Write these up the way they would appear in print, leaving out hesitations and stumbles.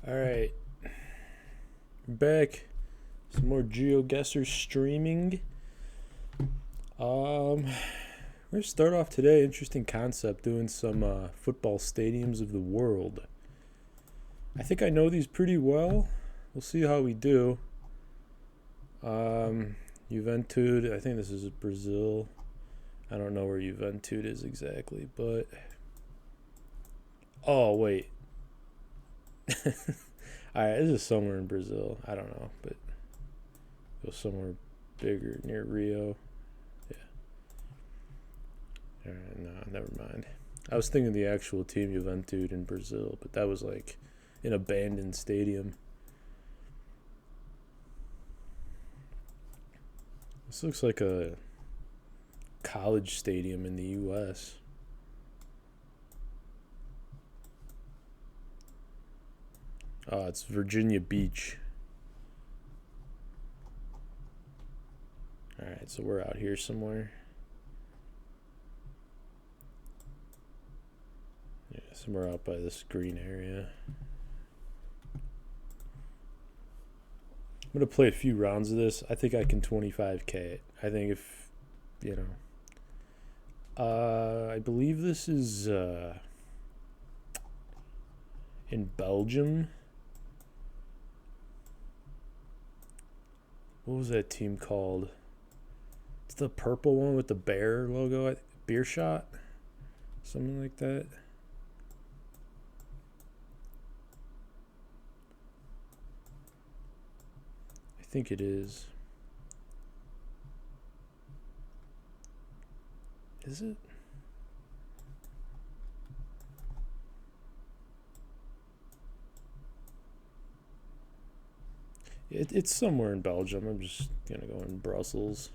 All right, back. Some more GeoGuessr streaming. We're gonna start off today. Interesting concept, doing some football stadiums of the world. I think I know these pretty well. We'll see how we do. Juventude. I think this is Brazil. I don't know where Juventude is exactly, but oh wait. All right, this is somewhere in Brazil. I don't know, but go somewhere bigger near Rio. Yeah. All right, no, never mind. I was thinking the actual team Juventude in Brazil, but that was like an abandoned stadium. This looks like a college stadium in the U.S. Oh, it's Virginia Beach. All right, so we're out here somewhere. Yeah, somewhere out by this green area. I'm gonna play a few rounds of this. I think I can 25k it. I think if you know, I believe this is in Belgium. What was that team called? It's the purple one with the bear logo. Beer shot, something like that. I think it is. Is it? It's somewhere in Belgium. I'm just gonna go in Brussels.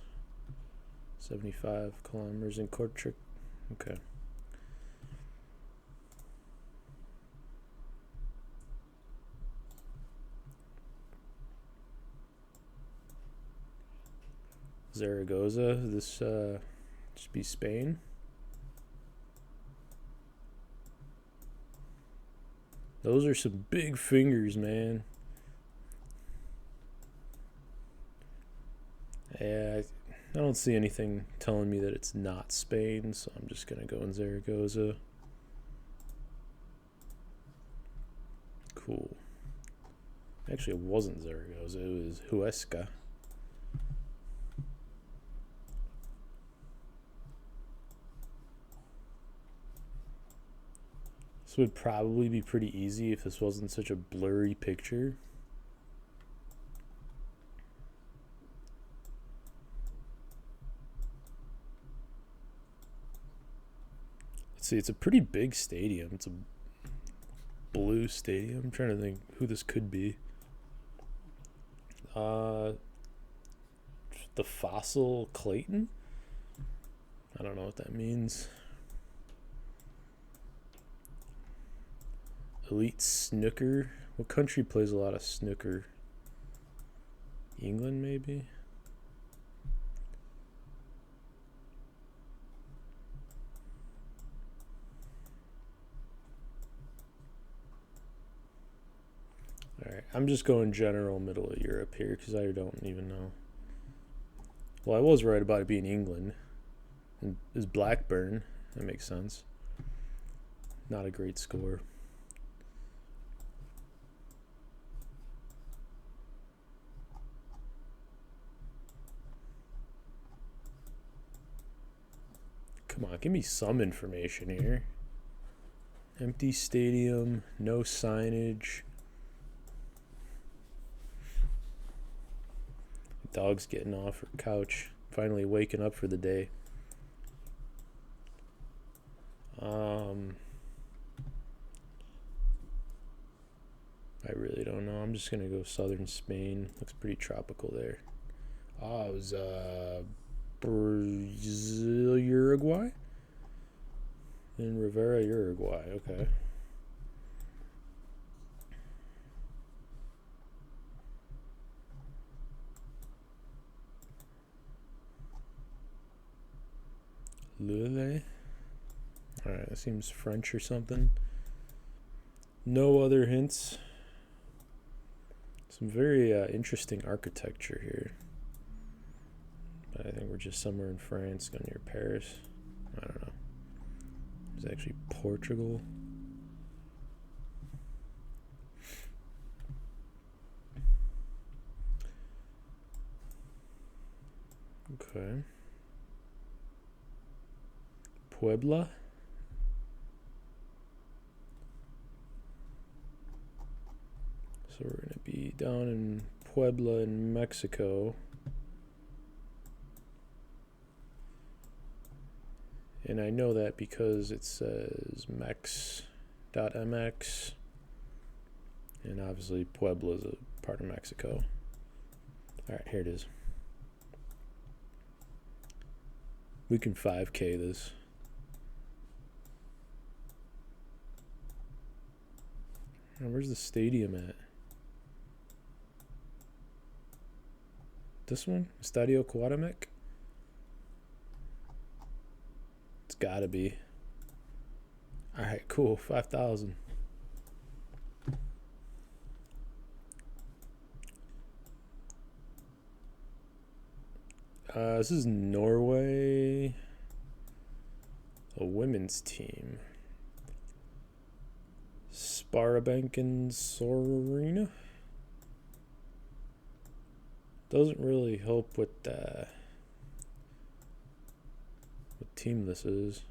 75 kilometers in Kortrijk. Okay. Zaragoza. This should be Spain. Those are some big fingers, man. Yeah, I don't see anything telling me that it's not Spain, so I'm just gonna go in Zaragoza. Cool. Actually, it wasn't Zaragoza, it was Huesca. This would probably be pretty easy if this wasn't such a blurry picture. Let's see, it's a pretty big stadium. It's a blue stadium. I'm trying to think who this could be. Uh, the Fossil Clayton? I don't know what that means. Elite Snooker. What country plays a lot of snooker? England, maybe? Alright, I'm just going general middle of Europe here because I don't even know. Well, I was right about it being England. And is Blackburn. That makes sense. Not a great score. Come on, give me some information here. Empty stadium, no signage. Dog's getting off her couch, finally waking up for the day. I really don't know. I'm just gonna go southern Spain. Looks pretty tropical there. Oh, it was Brazil, Uruguay, in Rivera, Uruguay. Okay. Lille. Alright, that seems French or something. No other hints. Some very interesting architecture here. But I think we're just somewhere in France, go near Paris. I don't know. It's actually Portugal. Okay. Puebla. So we're going to be down in Puebla in Mexico. And I know that because it says mex.mx. And obviously Puebla is a part of Mexico. Alright, here it is. We can 5K this. And where's the stadium at? This one? Estadio Cuauhtémoc? It's gotta be. Alright, cool. 5,000. This is Norway. A women's team. Sparabanken Sorarena. Doesn't really help with what team this is.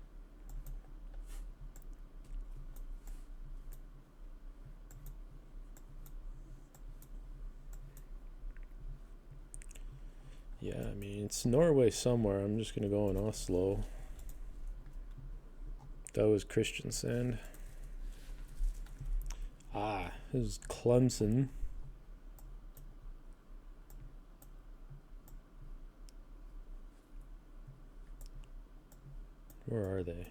Yeah, I mean, it's Norway somewhere. I'm just going to go in Oslo. That was Kristiansand. Ah, this is Clemson. Where are they?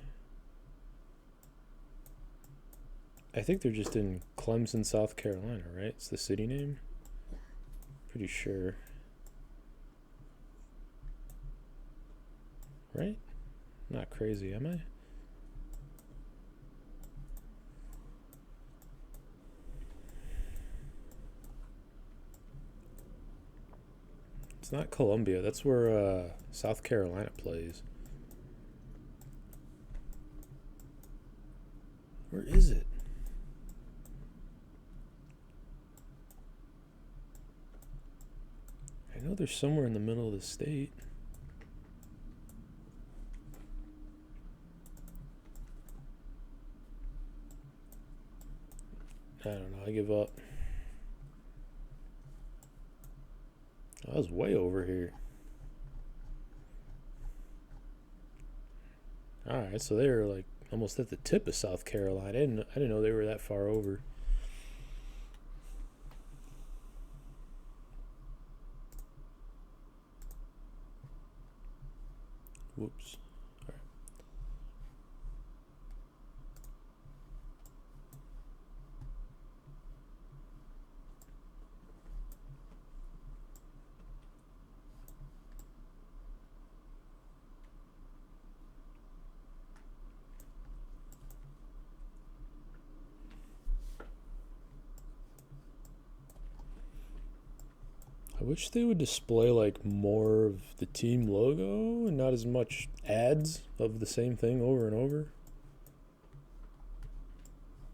I think they're just in Clemson, South Carolina, right? It's the city name? Pretty sure. Right? Not crazy, am I? It's not Columbia. That's where South Carolina plays. Where is it? I know they're somewhere in the middle of the state. I don't know. I give up. I was way over here. Alright, so they were like almost at the tip of South Carolina. I didn't know they were that far over. Whoops. I wish they would display like more of the team logo and not as much ads of the same thing over and over.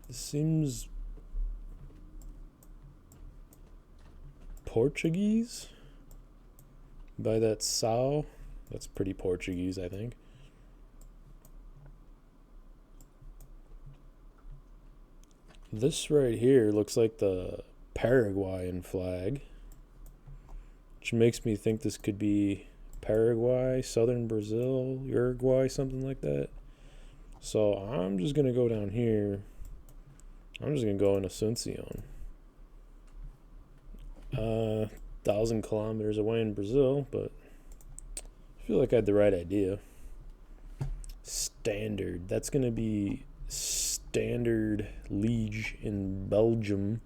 This seems Portuguese by that Sao. That's pretty Portuguese, I think. This right here looks like the Paraguayan flag, which makes me think this could be Paraguay, southern Brazil, Uruguay, something like that. So I'm just going to go down here. I'm just going to go in Asuncion. 1,000 kilometers away in Brazil, but I feel like I had the right idea. Standard. That's going to be Standard Liège in Belgium.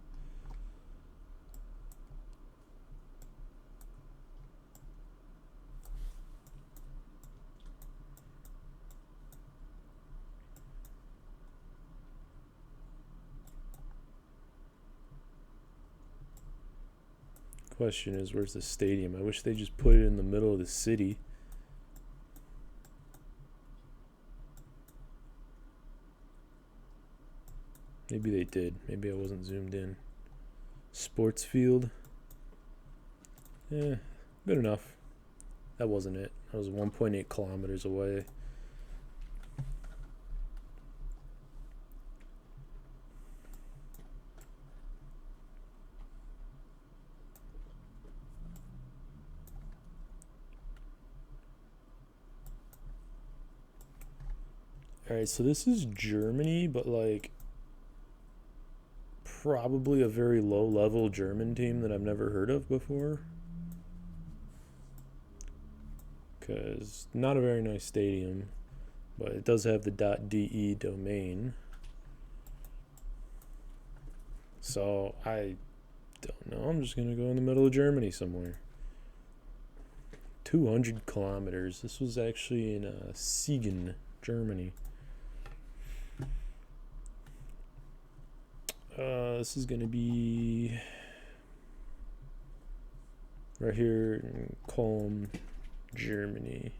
Question is, where's the stadium? I wish they just put it in the middle of the city. Maybe they did. Maybe I wasn't zoomed in. Sports field. Yeah, good enough. That wasn't it. I was 1.8 kilometers away. Alright, so this is Germany, but like probably a very low level German team that I've never heard of before. Because not a very nice stadium, but it does have the .de domain. So I don't know. I'm just going to go in the middle of Germany somewhere. 200 kilometers. This was actually in Siegen, Germany. This is going to be right here in Culm, Germany.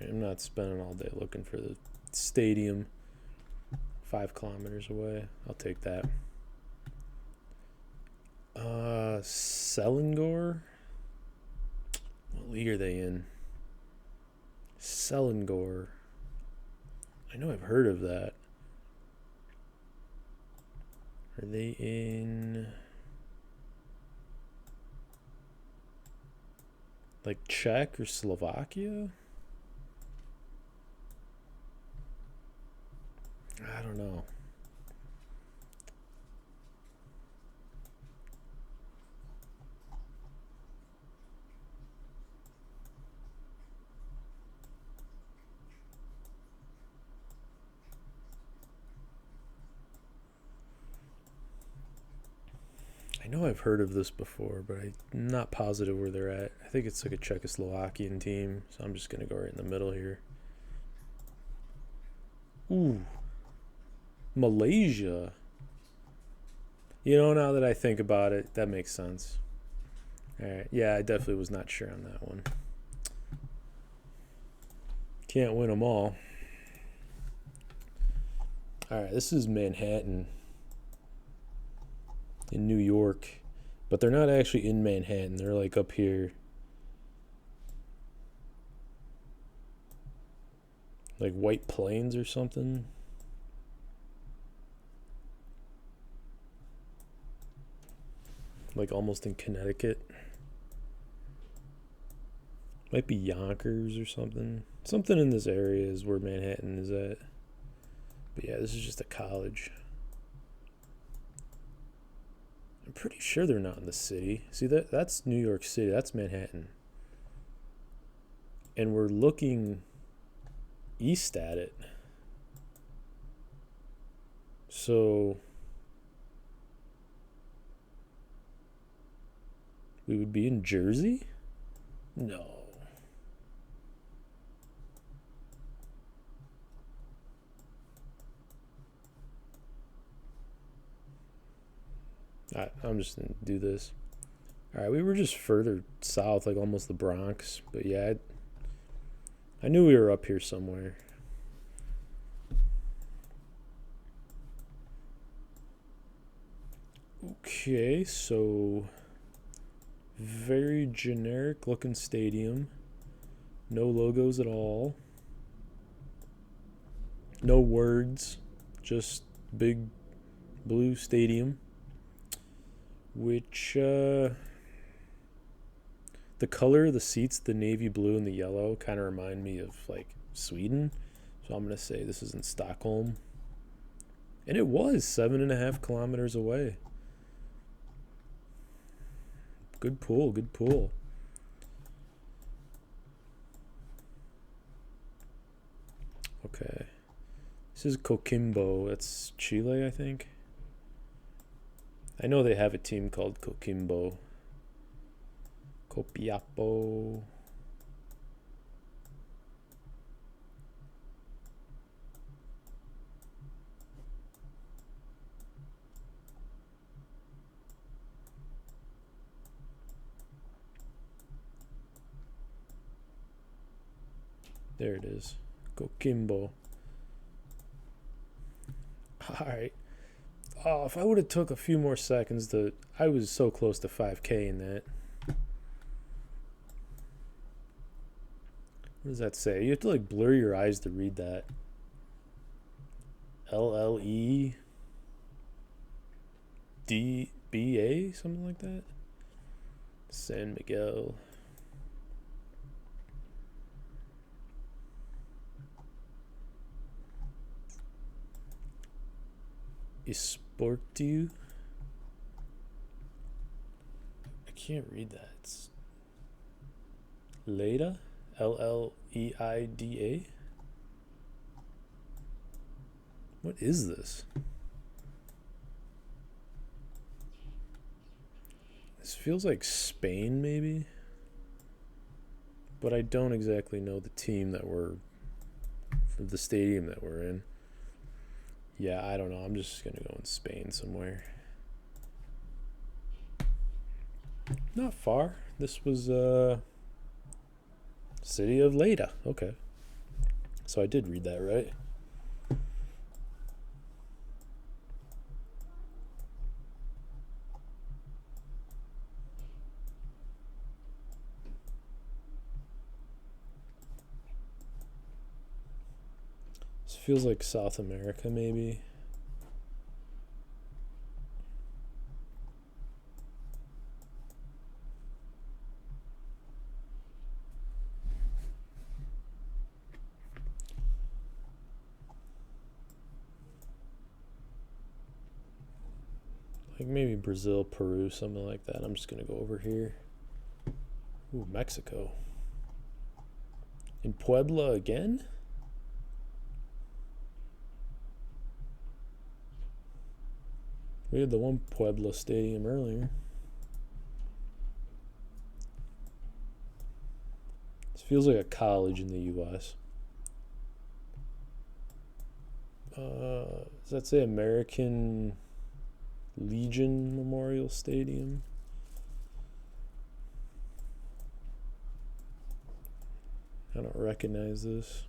I'm not spending all day looking for the stadium. 5 kilometers away. I'll take that. Selangor? What league are they in? Selangor. I know I've heard of that. Are they in like Czech or Slovakia? I don't know. I know I've heard of this before, but I'm not positive where they're at. I think it's like a Czechoslovakian team, so I'm just going to go right in the middle here. Ooh. Malaysia. You know, now that I think about it, that makes sense. Alright, yeah, I definitely was not sure on that one. Can't win them all. Alright, this is Manhattan in New York, but they're not actually in Manhattan. They're like up here, like White Plains or something. Like almost in Connecticut. Might be Yonkers or something. Something in this area is where Manhattan is at. But yeah, this is just a college. I'm pretty sure they're not in the city. See, that's New York City. That's Manhattan. And we're looking east at it. So we would be in Jersey? No. I'm just going to do this. Alright, we were just further south, like almost the Bronx. But yeah, I knew we were up here somewhere. Okay, so very generic looking stadium. No logos at all. No words. Just big blue stadium. Which, the color of the seats, the navy blue and the yellow, kind of remind me of, like, Sweden. So I'm going to say this is in Stockholm. And it was 7.5 kilometers away. Good pull, good pull. Okay. This is Coquimbo. That's Chile, I think. I know they have a team called Coquimbo. Copiapo. There it is. Coquimbo. Alright. Oh, if I would have took a few more seconds I was so close to 5K in that. What does that say? You have to like blur your eyes to read that. LLE DBA, something like that. San Miguel. Esportiu. I can't read that. It's Leida. LLEIDA. What is this? This feels like Spain, maybe. But I don't exactly know the team that we're, for the stadium that we're in. Yeah, I don't know. I'm just going to go in Spain somewhere. Not far. This was city of Lleida. Okay. So I did read that right. This feels like South America, maybe. Like maybe Brazil, Peru, something like that. I'm just going to go over here. Ooh, Mexico. In Puebla again? We had the one Puebla stadium earlier. This feels like a college in the U.S. Does that say American Legion Memorial Stadium? I don't recognize this.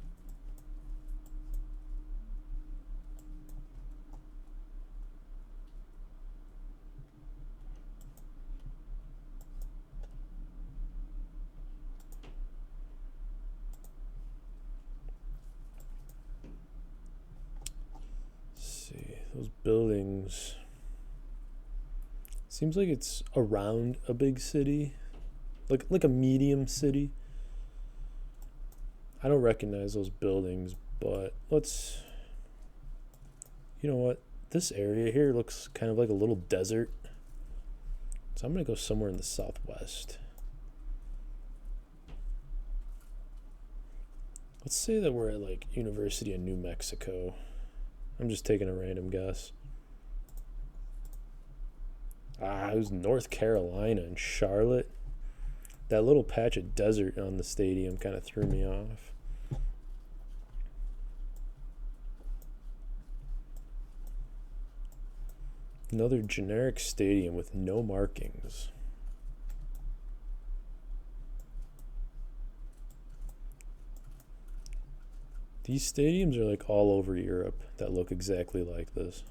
Those buildings. Seems like it's around a big city. Like a medium city. I don't recognize those buildings, but let's... You know what? This area here looks kind of like a little desert. So I'm going to go somewhere in the southwest. Let's say that we're at like University of New Mexico. I'm just taking a random guess. It was North Carolina and Charlotte. That little patch of desert on the stadium kind of threw me off. Another generic stadium with no markings. These stadiums are like all over Europe that look exactly like this.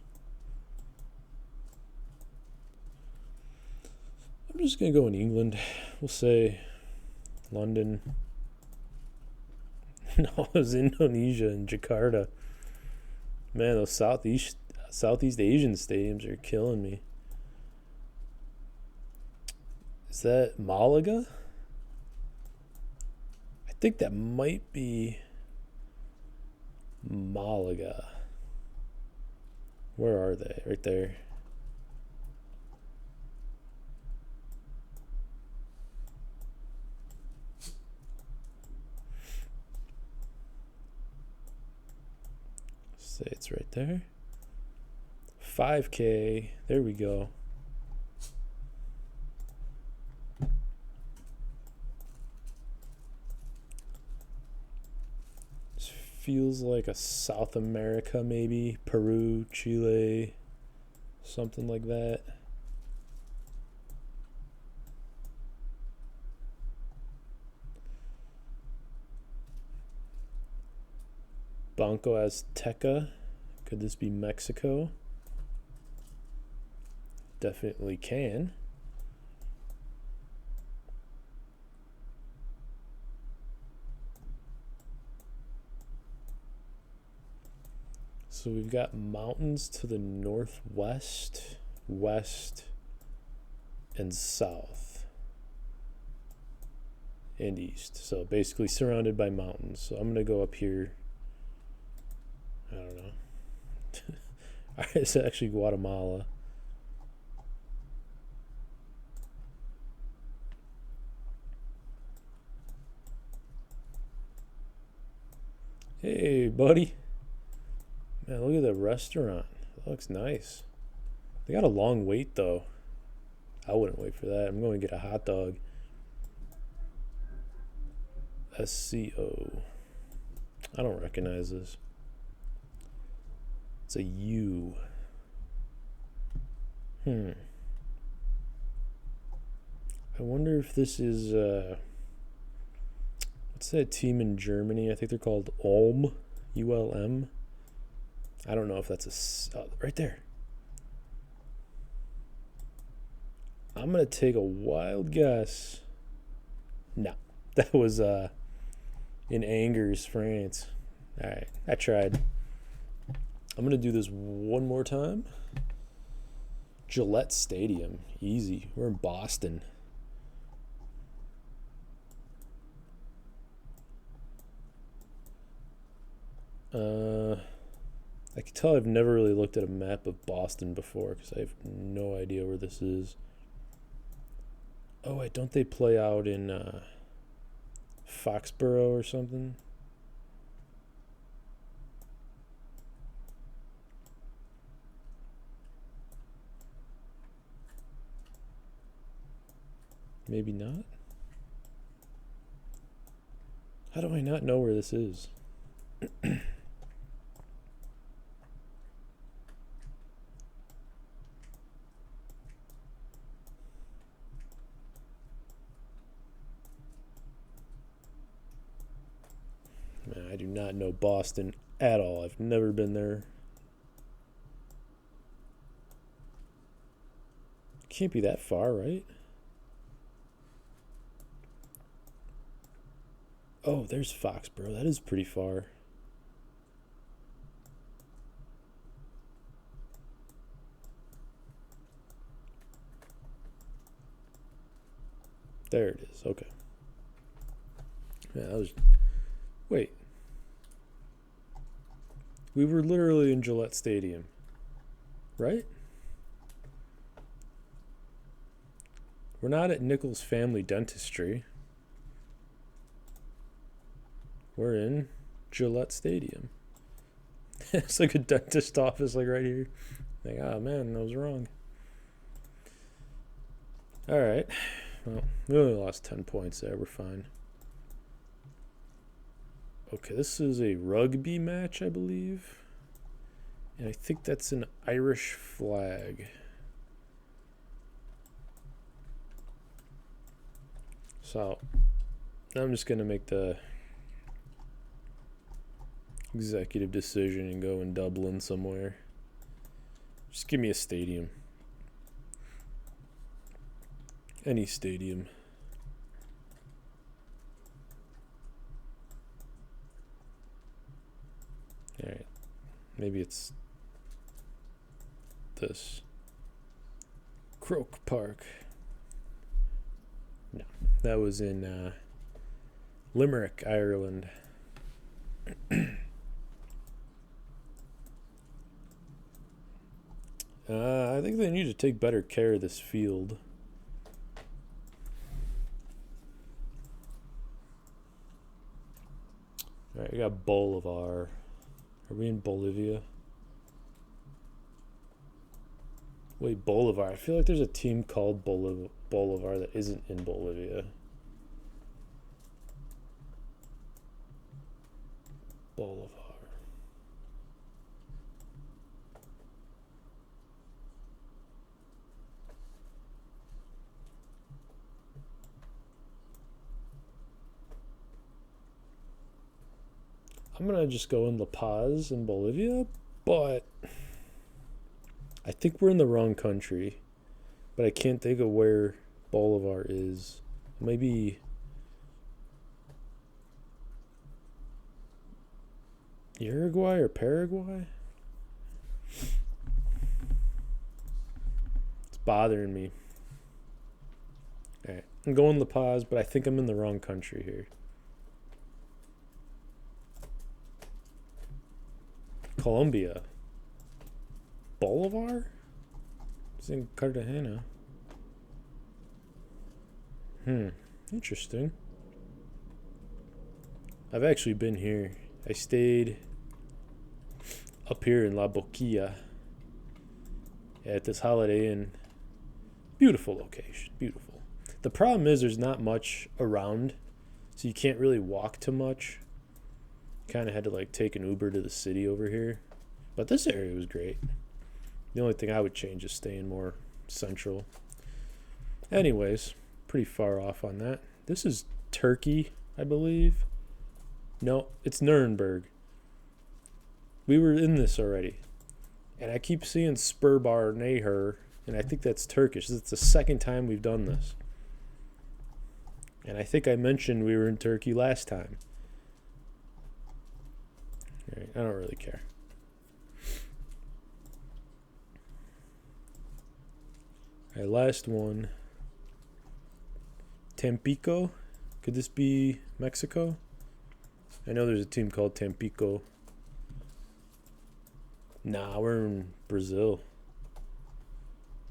I'm just going to go in England. We'll say London. No, it was Indonesia and Jakarta. Man, those Southeast Asian stadiums are killing me. Is that Malaga? I think that might be Malaga. Where are they? Right there. Say it's right there. 5K. There we go. This feels like a South America, maybe. Peru, Chile, something like that. Banco Azteca. Could this be Mexico? Definitely can. So we've got mountains to the northwest, west, and south, and east. So basically surrounded by mountains. So I'm going to go up here. I don't know. It's actually Guatemala. Hey, buddy. Man, look at the restaurant. It looks nice. They got a long wait, though. I wouldn't wait for that. I'm going to get a hot dog. SCO. I don't recognize this. It's a U. I wonder if this is what's that team in Germany? I think they're called Ulm, ULM. I don't know if that's right there. I'm gonna take a wild guess. No, that was in Angers, France. All right, I tried. I'm gonna do this one more time. Gillette Stadium, easy. We're in Boston. I can tell I've never really looked at a map of Boston before because I have no idea where this is. Oh wait, don't they play out in Foxborough or something? Maybe not. How do I not know where this is? Man, I do not know Boston at all. I've never been there. Can't be that far, right? Oh, there's Foxborough. That is pretty far. There it is. Okay. Yeah, that was. Wait. We were literally in Gillette Stadium, right? We're not at Nichols Family Dentistry. We're in Gillette Stadium. It's like a dentist office, like right here. Like, oh man, I was wrong. All right. Well, we only lost 10 points there. We're fine. Okay, this is a rugby match, I believe. And I think that's an Irish flag. So, I'm just going to make the executive decision and go in Dublin somewhere. Just give me a stadium. Any stadium. Alright. Maybe it's this. Croke Park. No. That was in Limerick, Ireland. I think they need to take better care of this field. Alright, we got Bolivar. Are we in Bolivia? Wait, Bolivar. I feel like there's a team called Bolivar that isn't in Bolivia. Bolivar. I'm I'm going to just go in La Paz in Bolivia, but I think we're in the wrong country. But I can't think of where Bolivar is. Maybe Uruguay or Paraguay? It's bothering me. Alright, I'm going La Paz, but I think I'm in the wrong country here. Colombia. Bolivar? It's in Cartagena. Interesting. I've actually been here. I stayed up here in La Boquilla at this Holiday Inn. Beautiful location. Beautiful. The problem is there's not much around, so you can't really walk too much. Kind of had to like take an Uber to the city over here. But this area was great. The only thing I would change is staying more central. Anyways, pretty far off on that. This is Turkey, I believe. No, it's Nuremberg. We were in this already. And I keep seeing Spurbar Nehir, and I think that's Turkish. It's the second time we've done this. And I think I mentioned we were in Turkey last time. All right, I don't really care. All right, last one. Tampico. Could this be Mexico? I know there's a team called Tampico. Nah, we're in Brazil.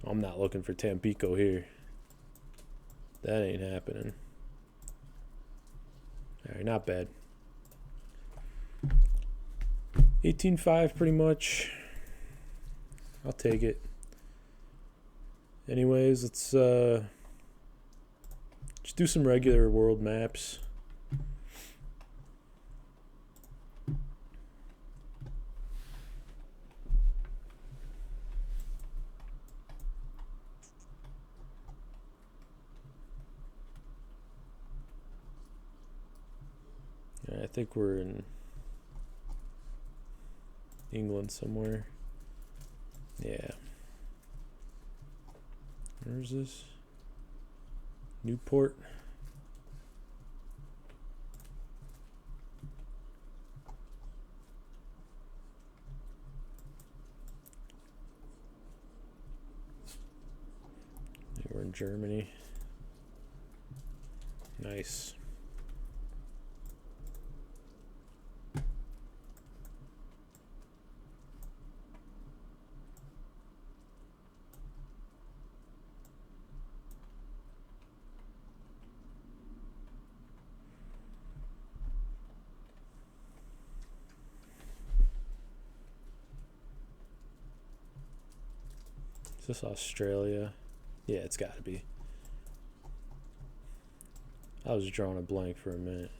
I'm not looking for Tampico here. That ain't happening. All right, not bad. 18.5 pretty much. I'll take it. Anyways, let's just do some regular world maps. I think we're in England somewhere. Yeah. Where's this? Newport. I think we're in Germany. Nice. Is this Australia? Yeah, it's got to be. I was drawing a blank for a minute.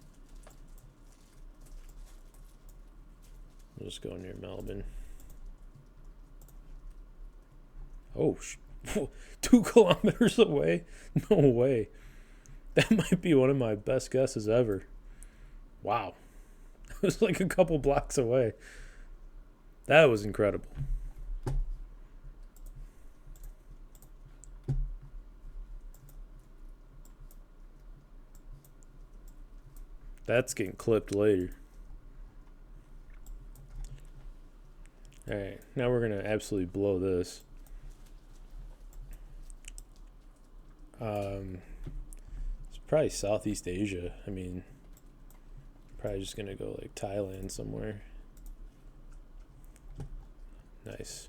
We'll just go near Melbourne. Oh, 2 kilometers away? No way. That might be one of my best guesses ever. Wow. It was like a couple blocks away. That was incredible. That's getting clipped later. Alright, now we're going to absolutely blow this. It's probably Southeast Asia. I mean, probably just going to go like Thailand somewhere. Nice.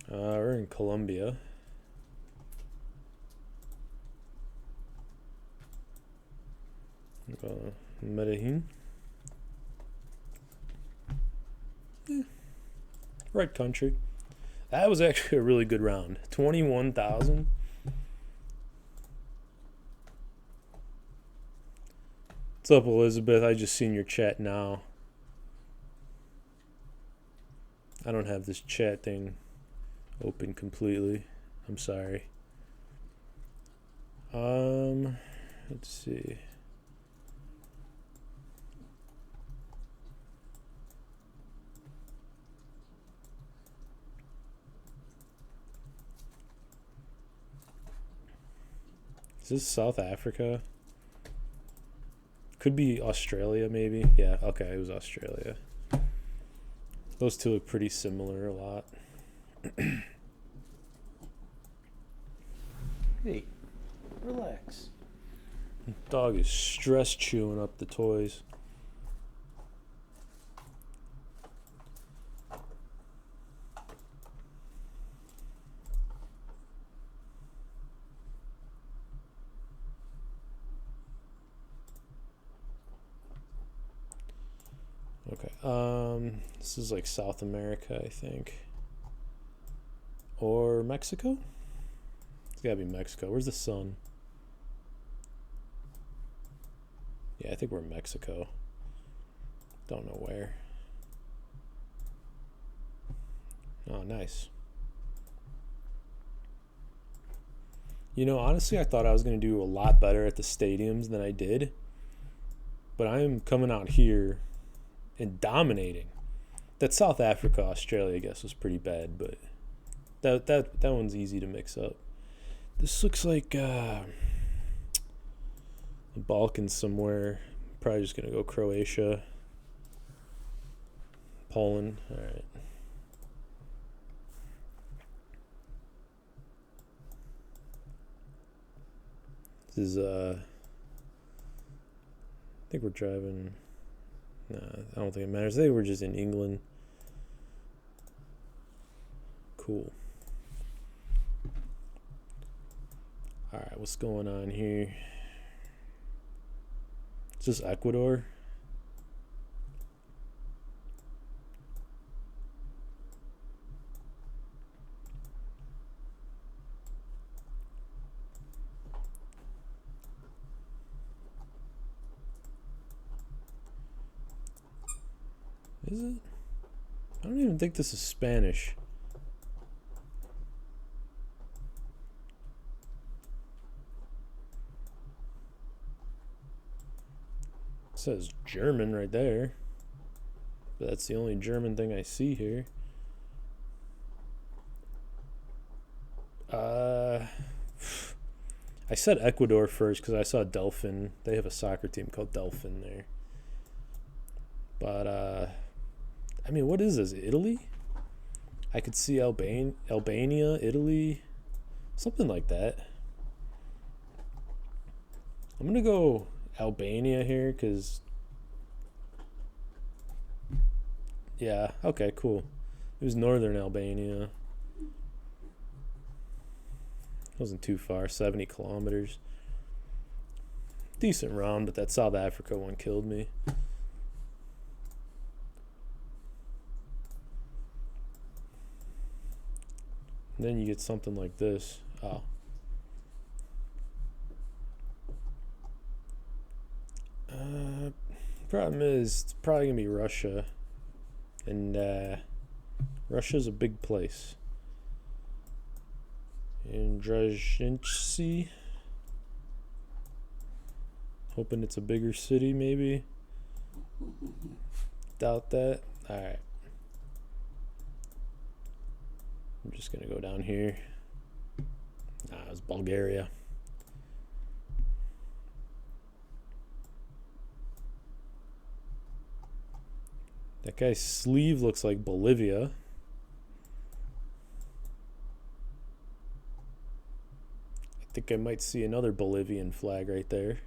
We're in Colombia. Medellin. Yeah. Right country. That was actually a really good round. 21,000. What's up, Elizabeth? I just seen your chat now. I don't have this chat thing open completely. I'm sorry. Let's see. Is this South Africa? Could be Australia, maybe. Yeah, okay, it was Australia. Those two look pretty similar a lot. Hey, relax. Dog is stress chewing up the toys. Okay, this is like South America, I think. Or Mexico? It's gotta be Mexico. Where's the sun? Yeah, I think we're in Mexico. Don't know where. Oh, nice. You know, honestly, I thought I was going to do a lot better at the stadiums than I did. But I'm coming out here and dominating. That South Africa, Australia, I guess, was pretty bad, but that one's easy to mix up. This looks like the Balkans somewhere. Probably just going to go Croatia. Poland. All right. This is, I think we're driving. Nah, I don't think it matters. I think we're just in England. Cool. Alright, what's going on here? Is this Ecuador? Is it? I don't even think this is Spanish. It says German right there. But that's the only German thing I see here. I said Ecuador first because I saw Delphin. They have a soccer team called Delphin there. But I mean, what is this? Italy? I could see Albania, Italy, something like that. I'm gonna go Albania here because, yeah, okay, cool. It was northern Albania. Wasn't too far, 70 kilometers. Decent round, but that South Africa one killed me. And then you get something like this. Oh. Problem is, it's probably going to be Russia. And Russia's a big place. In Drezhinsky. Hoping it's a bigger city, maybe. Doubt that. Alright. I'm just going to go down here. Nah, it was Bulgaria. That guy's sleeve looks like Bolivia. I think I might see another Bolivian flag right there.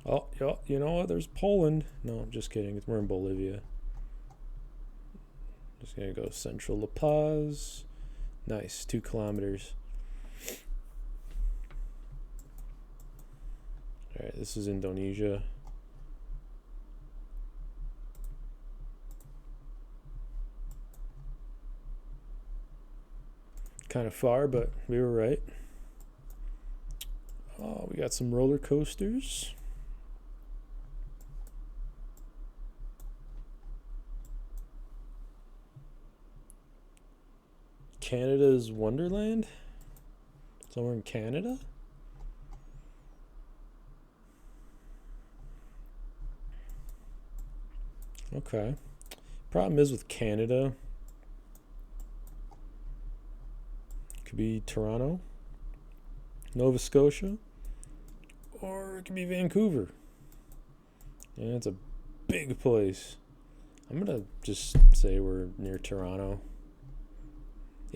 Oh, yeah, you know what? There's Poland. No, I'm just kidding. We're in Bolivia. Just gonna go Central La Paz. Nice, 2 kilometers. All right, this is Indonesia. Kind of far, but we were right. Oh, we got some roller coasters. Canada's Wonderland? Somewhere in Canada? Okay. Problem is with Canada, could be Toronto, Nova Scotia, or it could be Vancouver. Yeah, it's a big place. I'm gonna just say we're near Toronto.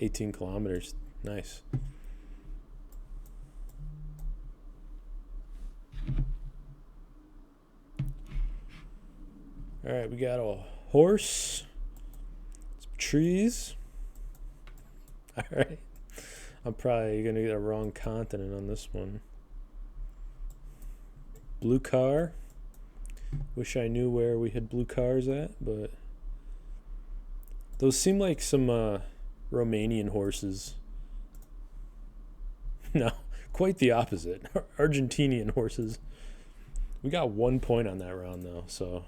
18 kilometers. Nice. All right, we got a horse, some trees. All right. I'm probably going to get a wrong continent on this one. Blue car. Wish I knew where we had blue cars at, but those seem like some Romanian horses. No, quite the opposite. Argentinian horses. We got 1 point on that round, though, so,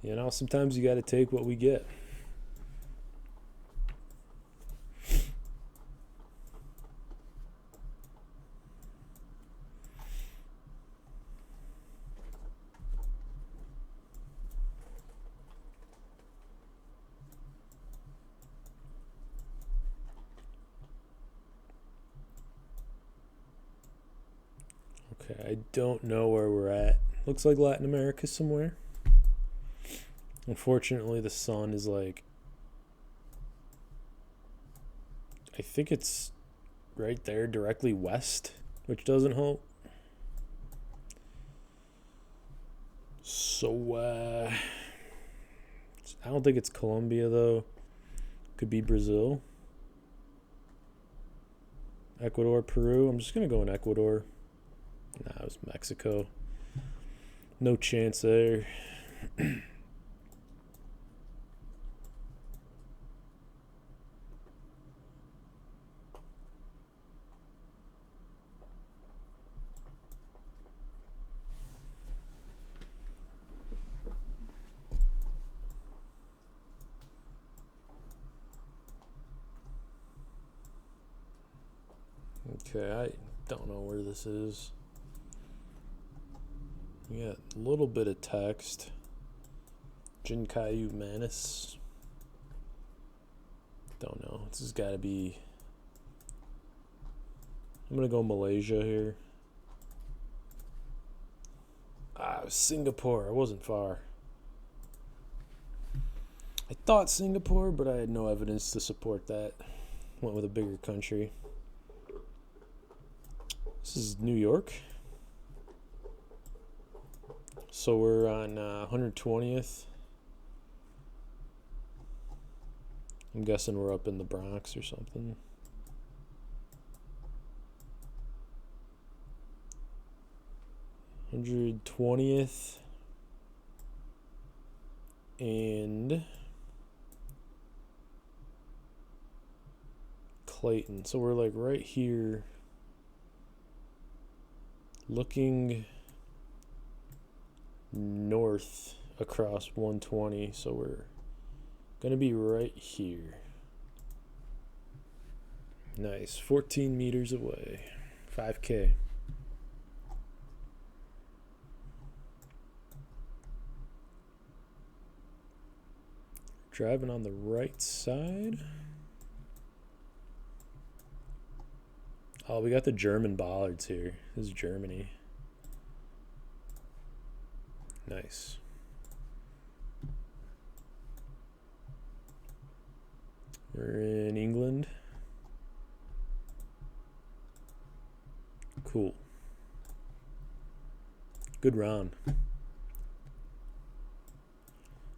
you know, sometimes you got to take what we get. Okay, I don't know where we're at. Looks like Latin America somewhere. Unfortunately, the sun is like, I think it's right there directly west, which doesn't help. So, I don't think it's Colombia, though. Could be Brazil. Ecuador, Peru. I'm just going to go in Ecuador. Nah, it was Mexico. No chance there. Okay, I don't know where this is. We got a little bit of text. Jinkayu Manus. Don't know. This has got to be... I'm going to go Malaysia here. It was Singapore. I wasn't far. I thought Singapore, but I had no evidence to support that. Went with a bigger country. This is New York. So we're on 120th. I'm guessing we're up in the Bronx or something. $120th and Clayton. So we're like right here, looking north across 120. So we're gonna be right here. Nice. 14 meters away. 5K. Driving on the right side. Oh, we got the German bollards here. This is Germany. Nice. We're in England. Cool. Good round.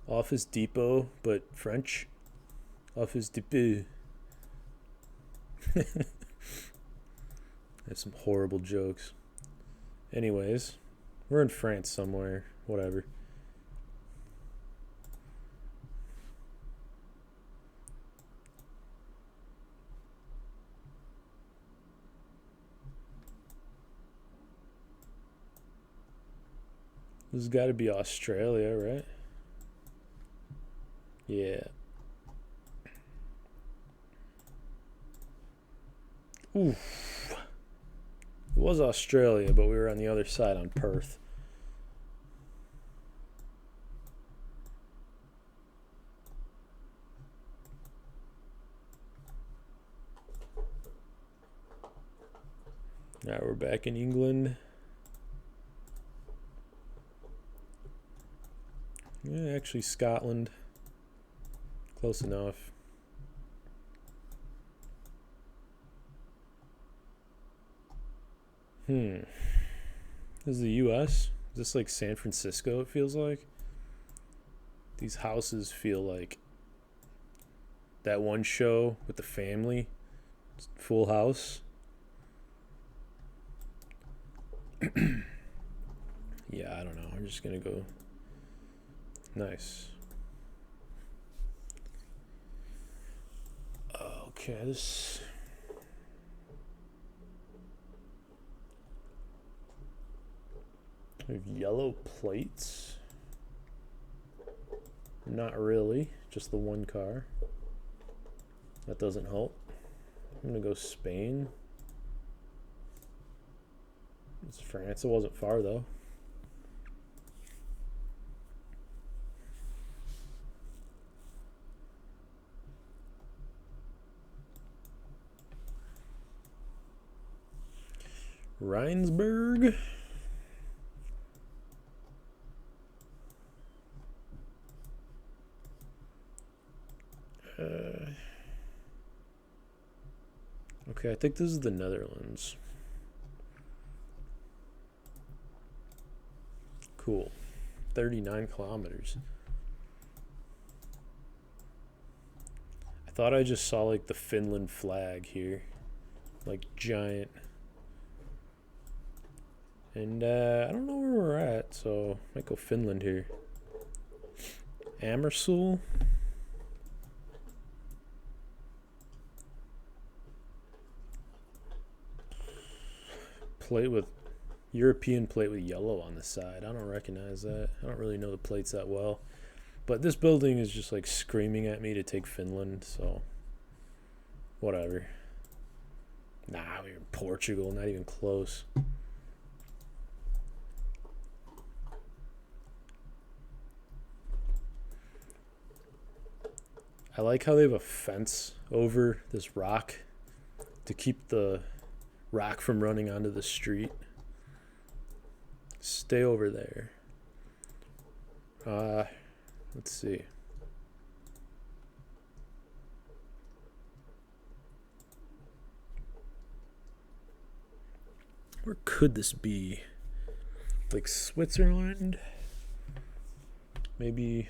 Office Depot, but French. Office Depot. There's some horrible jokes. Anyways, we're in France somewhere. Whatever. This has got to be Australia, right? Yeah. Oof. It was Australia, but we were on the other side on Perth. Now we're back in England. Yeah, actually Scotland. Close enough. This is the US? Is this like San Francisco, it feels like? These houses feel like that one show with the family. Full House. Yeah, I don't know. I'm just gonna go. Nice. Okay, this. We have yellow plates. Not really, just the one car. That doesn't help. I'm gonna go Spain. It's France. It wasn't far though. Rheinsberg. Okay, I think this is the Netherlands. Cool. 39 kilometers. I thought I just saw like the Finland flag here. Like giant. And I don't know where we're at, so I might go Finland here. Amersul. Plate with European plate with yellow on the side. I don't recognize that. I don't really know the plates that well. But this building is just like screaming at me to take Finland, so whatever. Nah, we're in Portugal, not even close. I like how they have a fence over this rock to keep the rock from running onto the street. Stay over there. Let's see. Where could this be? Like Switzerland? Maybe.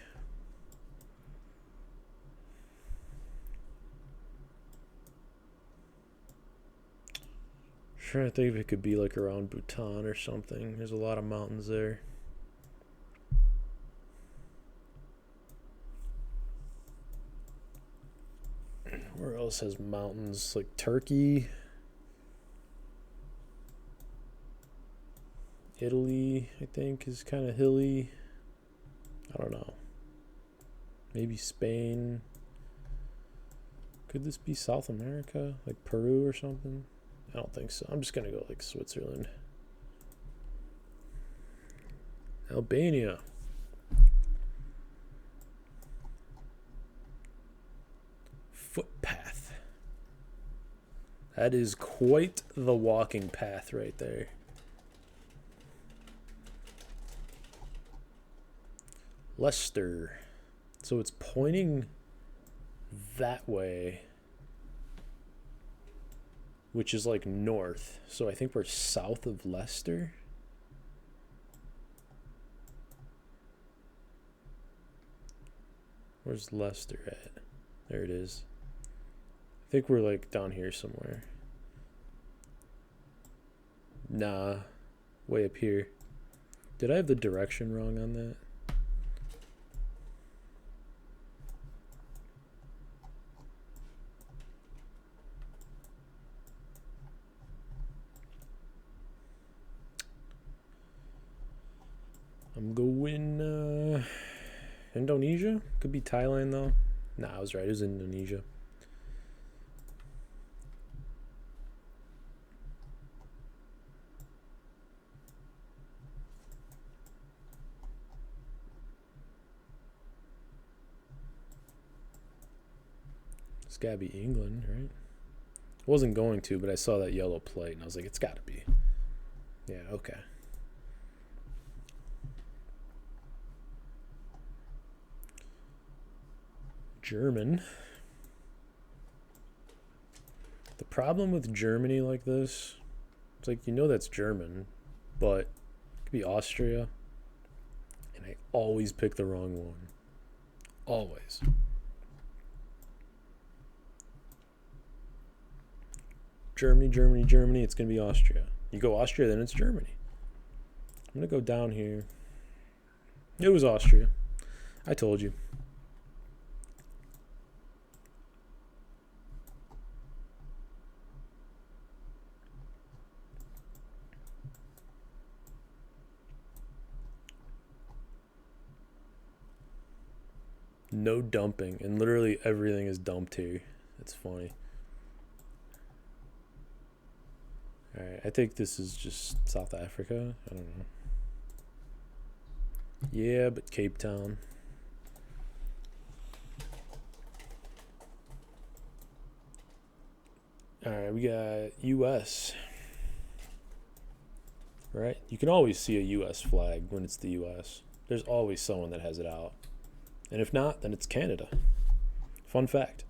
Trying to think if it could be like around Bhutan or something. There's a lot of mountains there. Where else has mountains? Like Turkey, Italy, I think, is kind of hilly. I don't know. Maybe Spain. Could this be South America? Like Peru or something? I don't think so. I'm just going to go like Switzerland. Albania. Footpath. That is quite the walking path right there. Leicester. So it's pointing that way, which is like north. So I think we're south of Leicester. Where's Leicester at? There it is. I think we're like down here somewhere. Nah, way up here. Did I have the direction wrong on that? I'm going Indonesia? Could be Thailand though. Nah, I was right. It was Indonesia. It's gotta be England, right? I wasn't going to, but I saw that yellow plate and I was like, it's gotta be. Yeah, okay. German. The problem with Germany like this, it's like, you know that's German, but it could be Austria, and I always pick the wrong one. Always. Germany, Germany, Germany, it's going to be Austria. You go Austria, then it's Germany. I'm going to go down here. It was Austria. I told you. No dumping, and literally everything is dumped here. It's funny. Alright, I think this is just South Africa. I don't know. Yeah, but Cape Town. Alright, we got US. Right? You can always see a US flag when it's the US. There's always someone that has it out. And if not, then it's Canada. Fun fact.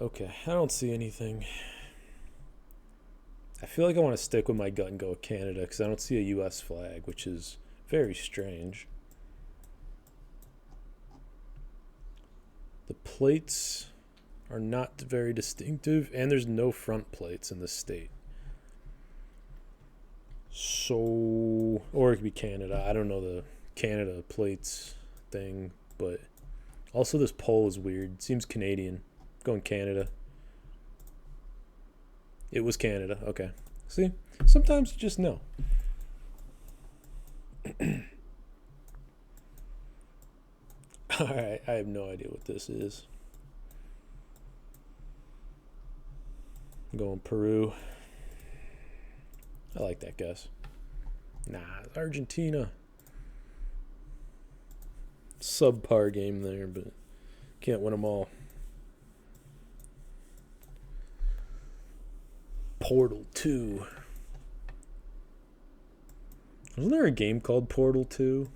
Okay, I don't see anything. I feel like I want to stick with my gut and go with Canada because I don't see a US flag, which is very strange. The plates are not very distinctive, and there's no front plates in this state. So, or it could be Canada. I don't know the Canada plates thing, but also this pole is weird. It seems Canadian. Going Canada. It was Canada. Okay. See? Sometimes you just know. Alright, I have no idea what this is. I'm going Peru. I like that guess. Nah, Argentina. Subpar game there, but can't win them all. Portal 2. Wasn't there a game called Portal 2?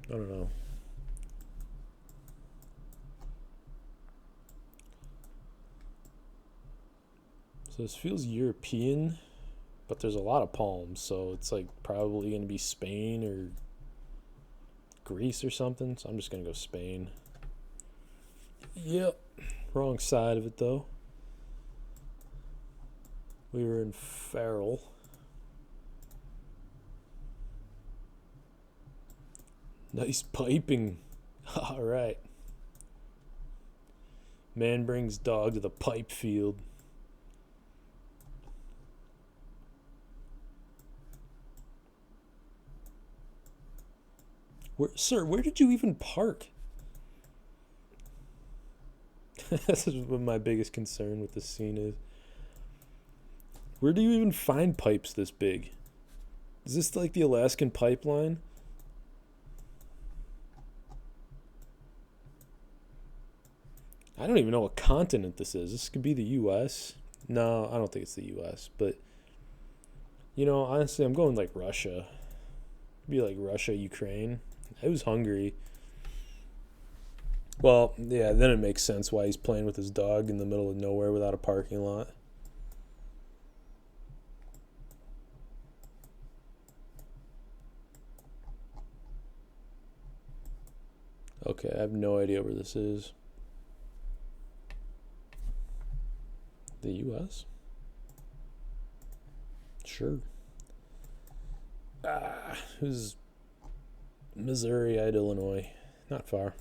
I don't know. So this feels European, but there's a lot of palms, so it's like probably going to be Spain or Greece or something. So I'm just going to go Spain. Yep. Wrong side of it, though. We were in Farrell. Nice piping. All right. Man brings dog to the pipe field. Sir, where did you even park? This is what my biggest concern with this scene is. Where do you even find pipes this big? Is this like the Alaskan pipeline? I don't even know what continent this is. This could be the US. No, I don't think it's the US. But, you know, honestly, I'm going like Russia. It'd be like Russia, Ukraine. I was hungry. Well, yeah, then it makes sense why he's playing with his dog in the middle of nowhere without a parking lot. Okay, I have no idea where this is. The US? Sure. Who's Missouri, Illinois? Not far.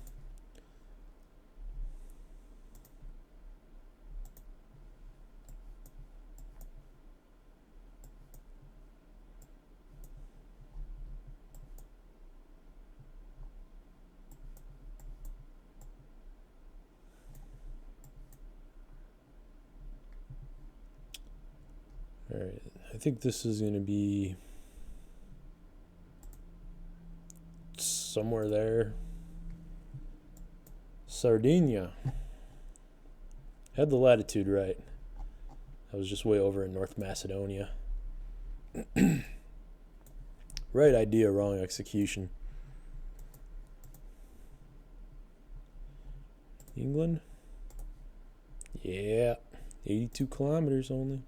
think this is going to be somewhere there. Sardinia. Had the latitude right. I was just way over in North Macedonia. Right idea, wrong execution. England? Yeah. 82 kilometers only.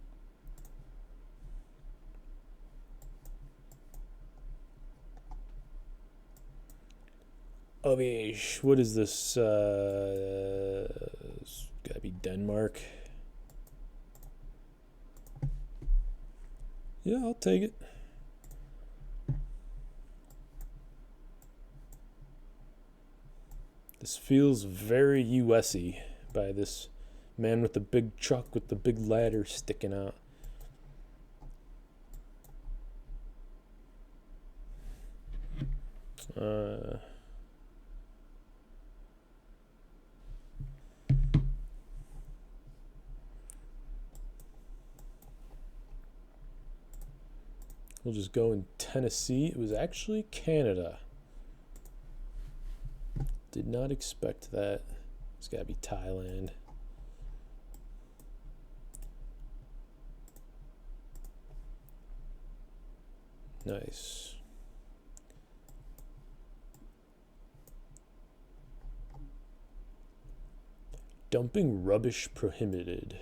Ovish, what is this? It's gotta be Denmark. Yeah, I'll take it. This feels very US-y by this man with the big truck with the big ladder sticking out. We'll just go in Tennessee. It was actually Canada. Did not expect that. It's gotta be Thailand. Nice. Dumping rubbish prohibited.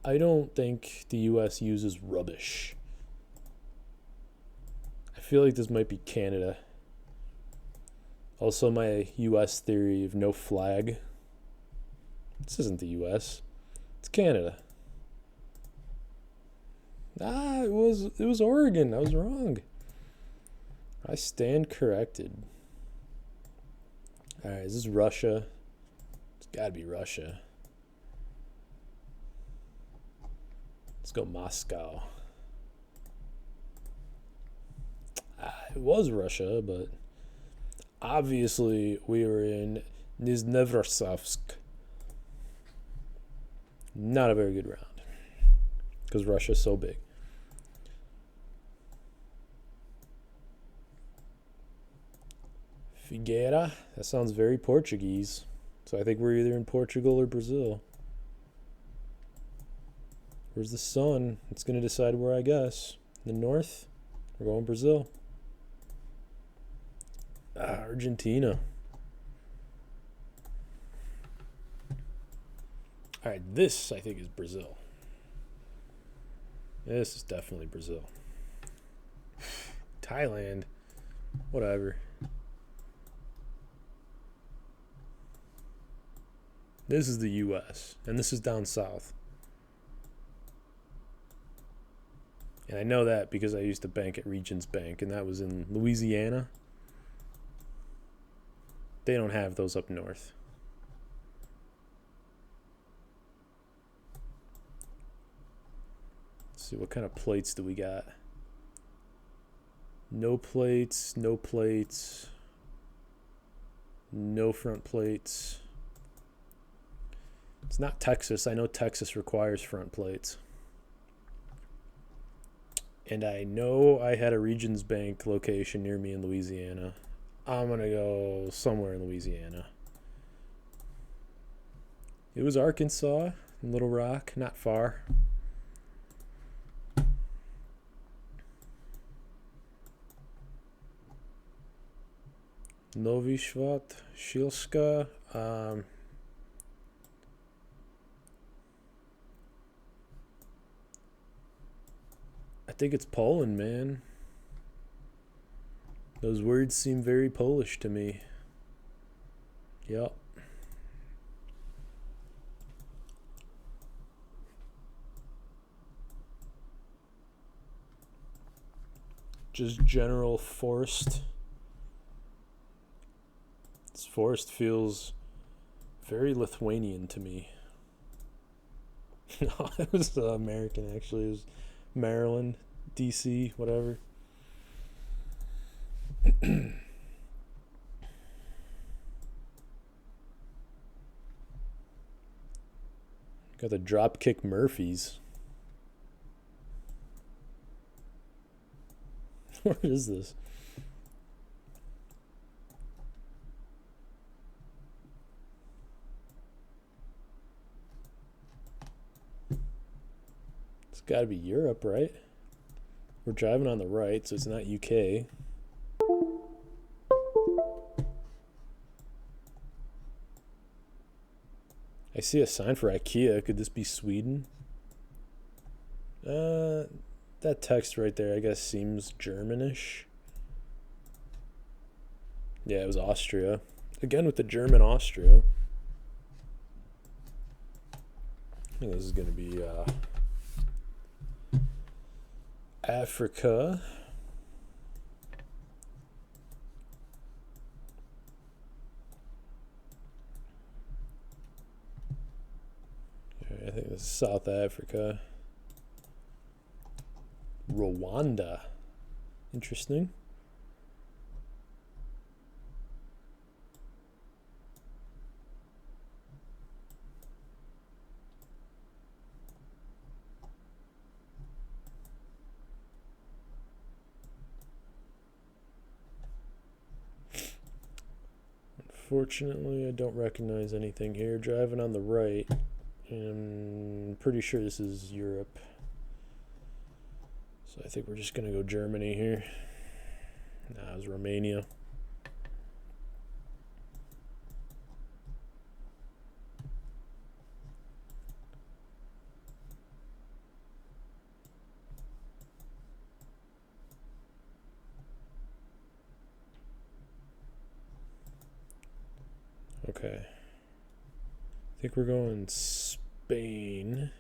I don't think the US uses rubbish. I feel like this might be Canada. Also, my US theory of no flag. This isn't the US. It's Canada. It was Oregon. I was wrong. I stand corrected. Alright, is this Russia? It's gotta be Russia. Let's go Moscow. It was Russia, but obviously we were in Nizhnevarsovsk. Not a very good round because Russia's so big. Figueira, that sounds very Portuguese. So I think we're either in Portugal or Brazil. Where's the sun? It's going to decide where I guess. In the north, we're going Brazil. Argentina. Alright, this I think is Brazil. This is definitely Brazil. Thailand. Whatever. This is the US, and this is down south. And I know that because I used to bank at Regions Bank, and that was in Louisiana. They don't have those up north. Let's see, what kind of plates do we got? No plates, no plates, no front plates. It's not Texas. I know Texas requires front plates. And I know I had a Regions Bank location near me in Louisiana. I'm going to go somewhere in Louisiana. It was Arkansas, Little Rock, not far. Novi Svat, Shilska. I think it's Poland, man. Those words seem very Polish to me. Yep. Just general forest. This forest feels very Lithuanian to me. No, it was American actually. It was Maryland, DC, whatever. Got the Dropkick Murphys. Where is this? It's got to be Europe, right? We're driving on the right, so it's not UK. I see a sign for IKEA. Could this be Sweden? That text right there, I guess, seems Germanish. Yeah, it was Austria. Again with the German Austria. I think this is going to be Africa. I think this is South Africa. Rwanda. Interesting. Unfortunately, I don't recognize anything here. Driving on the right, and I'm pretty sure this is Europe. So I think we're just going to go Germany here. Nah, it was Romania. Okay. I think we're going Spain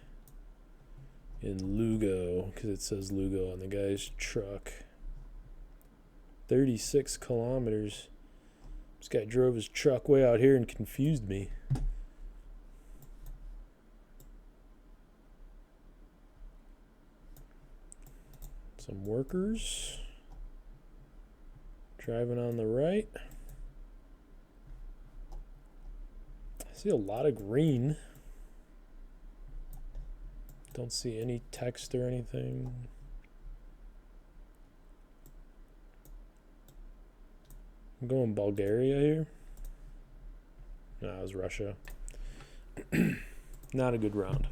in Lugo, because it says Lugo on the guy's truck. 36 kilometers. This guy drove his truck way out here and confused me. Some workers driving on the right. I see a lot of green. Don't see any text or anything. I'm going Bulgaria here. No, it was Russia. Not a good round.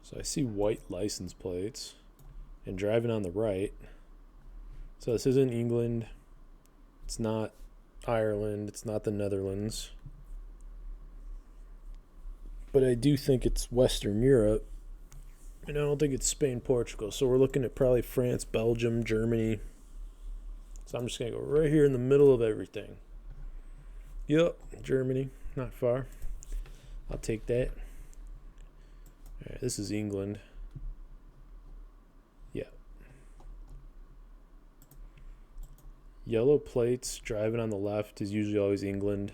So I see white license plates and driving on the right. So this isn't England. It's not Ireland. It's not the Netherlands. But I do think it's Western Europe. And I don't think it's Spain, Portugal. So we're looking at probably France, Belgium, Germany. So I'm just going to go right here in the middle of everything. Yep, Germany. Not far. I'll take that. All right, this is England. Yeah. Yellow plates driving on the left is usually always England.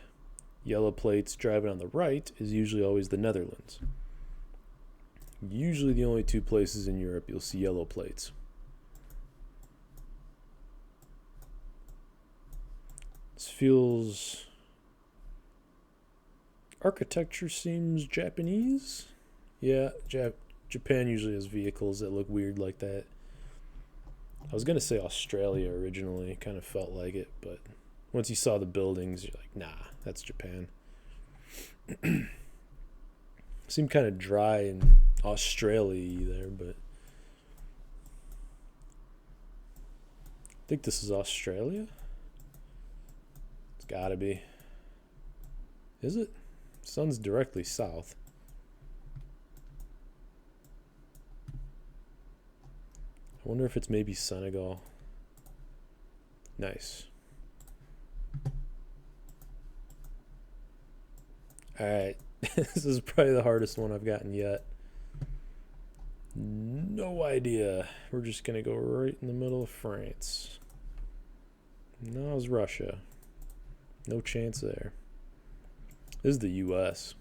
Yellow plates driving on the right is usually always the Netherlands. Usually the only two places in Europe you'll see yellow plates. This feels... Architecture seems Japanese. Yeah, Japan usually has vehicles that look weird like that. I was going to say Australia originally. Kind of felt like it, but once you saw the buildings, you're like, nah, that's Japan. Seemed kind of dry in Australia there, but I think this is Australia. It's got to be. Is it? Sun's directly south. I wonder if it's maybe Senegal. Nice. Alright. This is probably the hardest one I've gotten yet. No idea. We're just going to go right in the middle of France. No, it was Russia. No chance there. This is the US.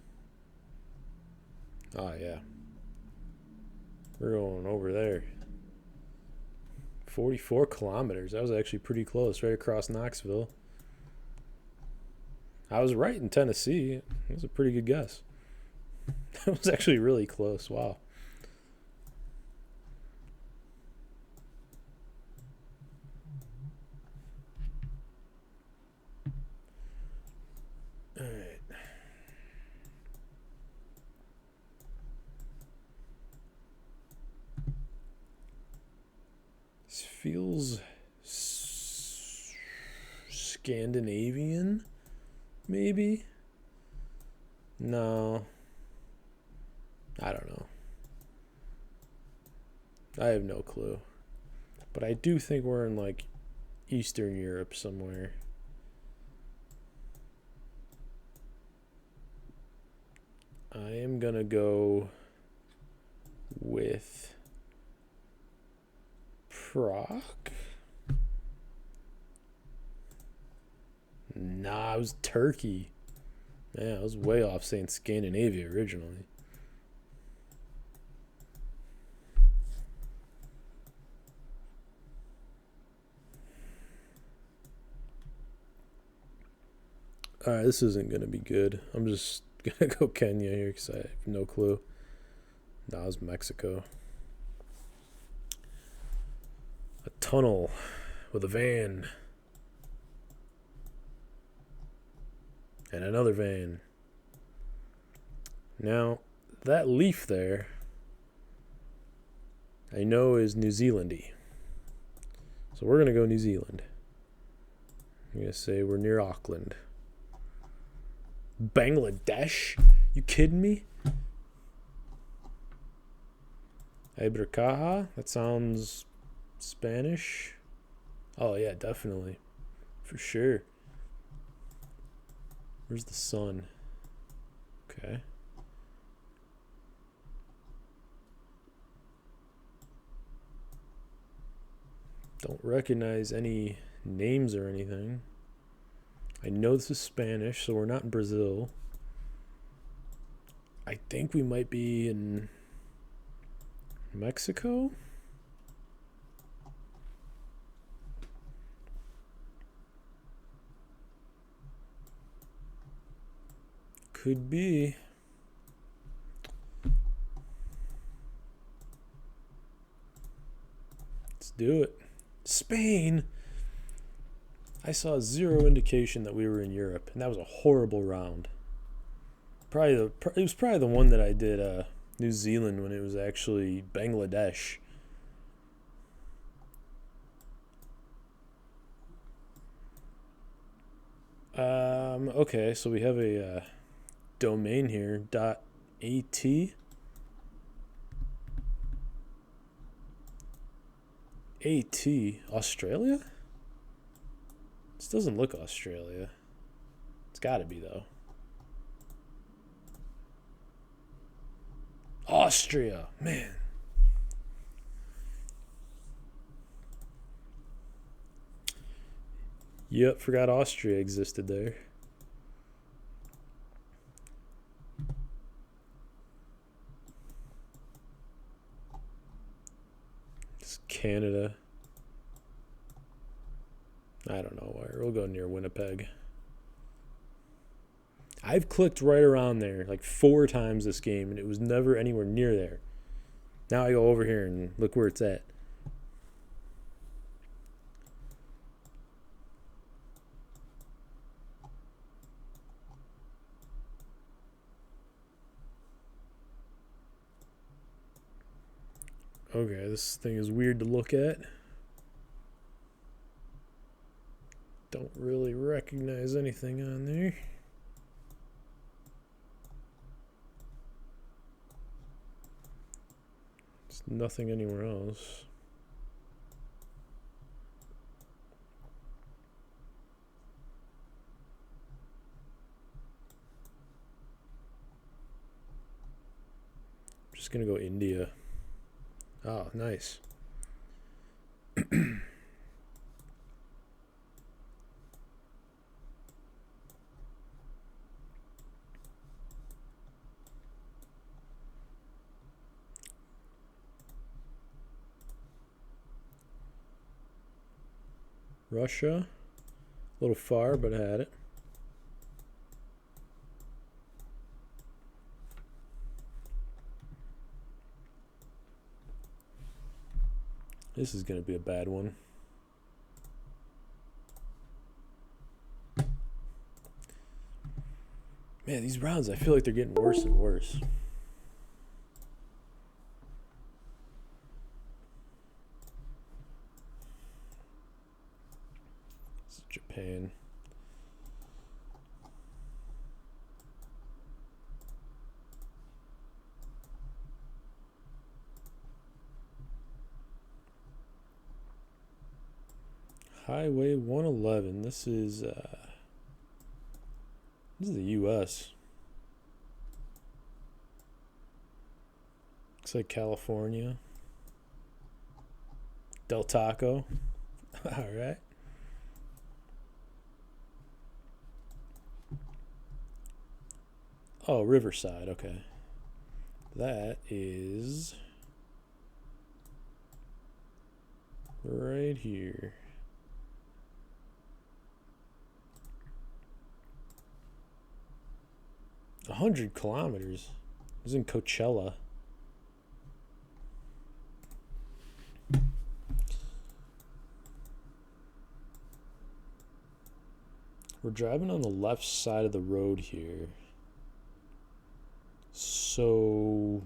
Oh, yeah. We're going over there. 44 kilometers. That was actually pretty close, right across Knoxville. I was right in Tennessee. That was a pretty good guess. That was actually really close. Wow. All right. This feels Scandinavian, maybe? No. I don't know. I have no clue. But I do think we're in like Eastern Europe somewhere. I am gonna go with Prague. Nah, it was Turkey. Yeah, I was way off saying Scandinavia originally. Alright, this isn't going to be good. I'm just going to go Kenya here because I have no clue. Nah, it was Mexico. A tunnel with a van. And another van. Now, that leaf there, I know is New Zealandy. So we're going to go New Zealand. I'm going to say we're near Auckland. Bangladesh? You kidding me? Abrakaha? That sounds Spanish. Oh, yeah, definitely. For sure. Where's the sun? Okay. Don't recognize any names or anything. I know this is Spanish, so we're not in Brazil. I think we might be in Mexico? Could be. Let's do it. Spain? I saw zero indication that we were in Europe, and that was a horrible round. It was probably the one that I did New Zealand when it was actually Bangladesh. Okay, so we have a domain here, .at. AT, Australia? This doesn't look Australia. It's gotta be, though. Austria, man. Yep, forgot Austria existed there. It's Canada. I don't know where. We'll go near Winnipeg. I've clicked right around there like 4 times this game, and it was never anywhere near there. Now I go over here and look where it's at. Okay, this thing is weird to look at. Don't really recognize anything on there. There's nothing anywhere else. I'm just gonna go India. Oh, nice. Russia. A little far, but I had it. This is going to be a bad one. Man, these rounds, I feel like they're getting worse and worse. This is Japan. Highway 111. This is the U.S. Looks like California. Del Taco. All right. Oh, Riverside. Okay. That is right here. 100 kilometers. It was in Coachella. We're driving on the left side of the road here. So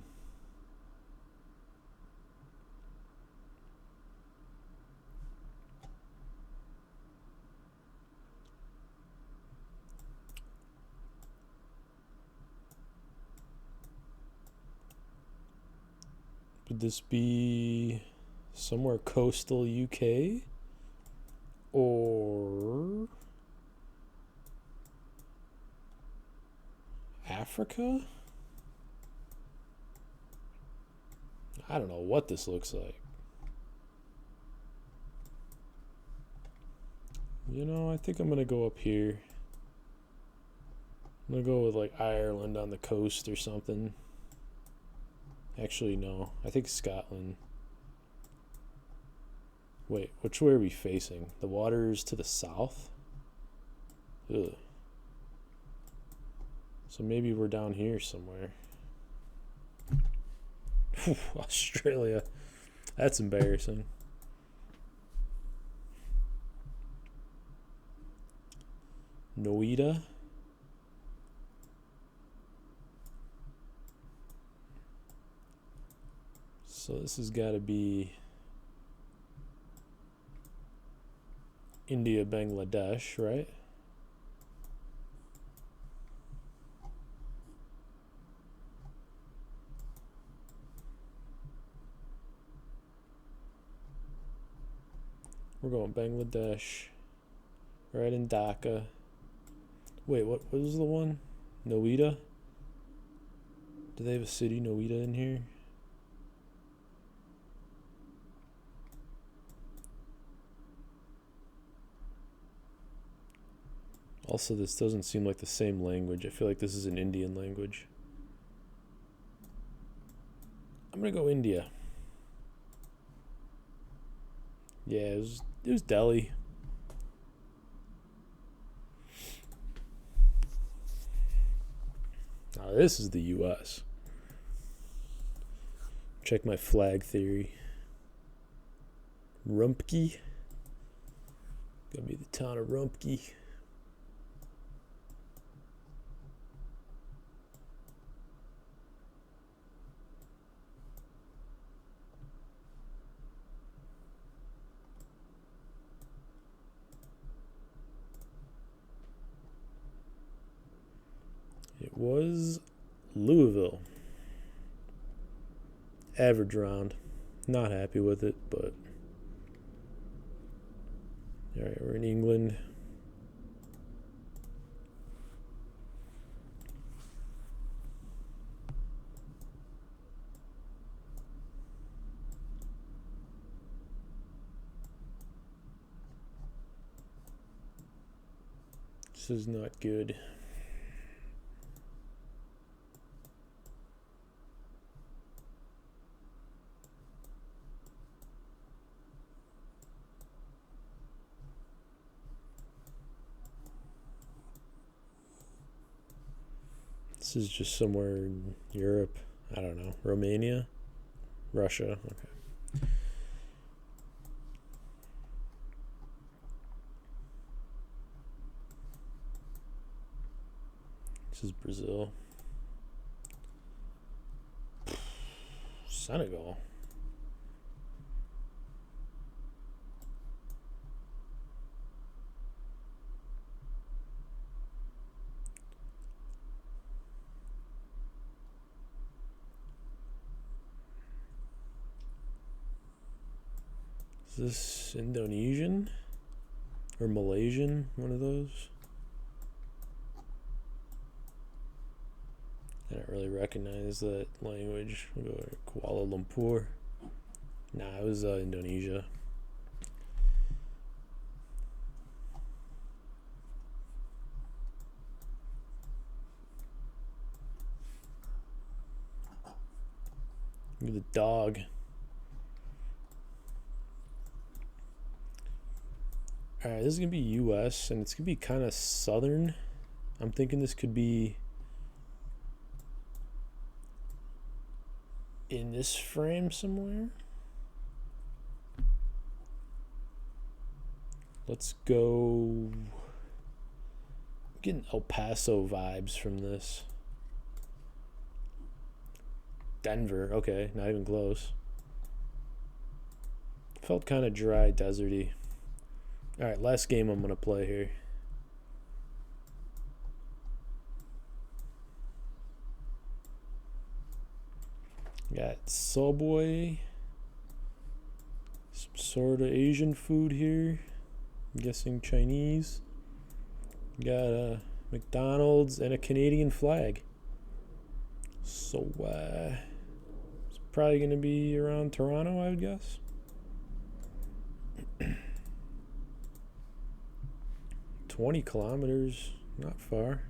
would this be somewhere coastal UK or Africa? I don't know what this looks like. You know, I think I'm gonna go up here. I'm gonna go with like Ireland on the coast or something. Actually, no. I think Scotland. Wait, which way are we facing? The water's to the south? Ugh. So maybe we're down here somewhere. Australia. That's embarrassing. Noida. So this has got to be India, Bangladesh, right? We're going Bangladesh, right in Dhaka. Wait, what was the one? Noida? Do they have a city, Noida, in here? Also, this doesn't seem like the same language. I feel like this is an Indian language. I'm gonna go India. Yeah, it was Delhi. Now this is the U.S. Check my flag theory. Rumpke. Gonna be the town of Rumpke. It was Louisville. Average round. Not happy with it, but alright, we're in England. This is not good. This is just somewhere in Europe. I don't know. Romania? Russia. Okay. This is Brazil. Senegal. Is this Indonesian or Malaysian? One of those. I don't really recognize that language. We'll go to Kuala Lumpur. Nah, it was Indonesia. Look at the dog. Alright, this is going to be US, and it's going to be kind of southern. I'm thinking this could be in this frame somewhere. Let's go. I'm getting El Paso vibes from this. Denver, okay, not even close. Felt kind of dry, deserty. Alright, last game I'm going to play here. Got Subway. Some sort of Asian food here. I'm guessing Chinese. Got McDonald's and a Canadian flag. So, it's probably going to be around Toronto, I would guess. 20 kilometers, not far.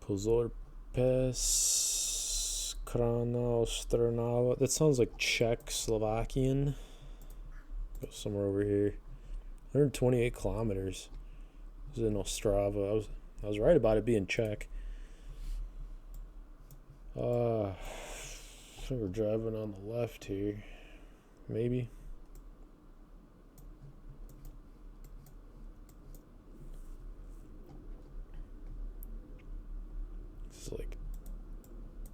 Pozor Pes Krana Ostranava. That sounds like Czech, Slovakian. Go somewhere over here. 128 kilometers. This is in Ostrava. I was right about it being Czech. I think we're driving on the left here. Maybe. Like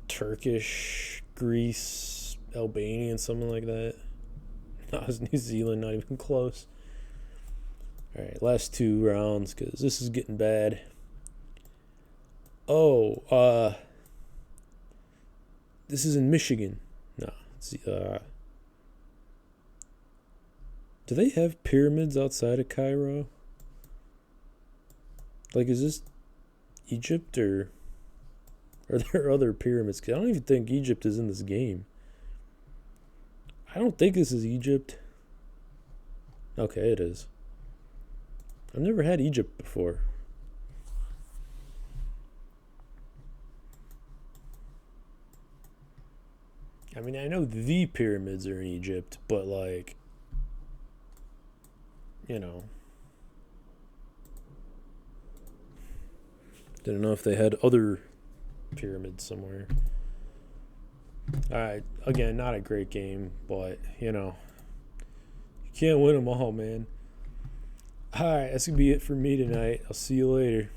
Turkish, Greece, Albanian, something like that. No, it was New Zealand, not even close. Alright, last 2 rounds, because this is getting bad. Oh, this is in Michigan. No, it's, do they have pyramids outside of Cairo? Like, is this Egypt, or are there other pyramids? 'Cause I don't even think Egypt is in this game. I don't think this is Egypt. Okay, it is. I've never had Egypt before. I mean, I know the pyramids are in Egypt, but like, you know, didn't know if they had other pyramids somewhere. Alright, again, not a great game, but you know, you can't win them all, man. Alright, that's gonna be it for me tonight. I'll see you later.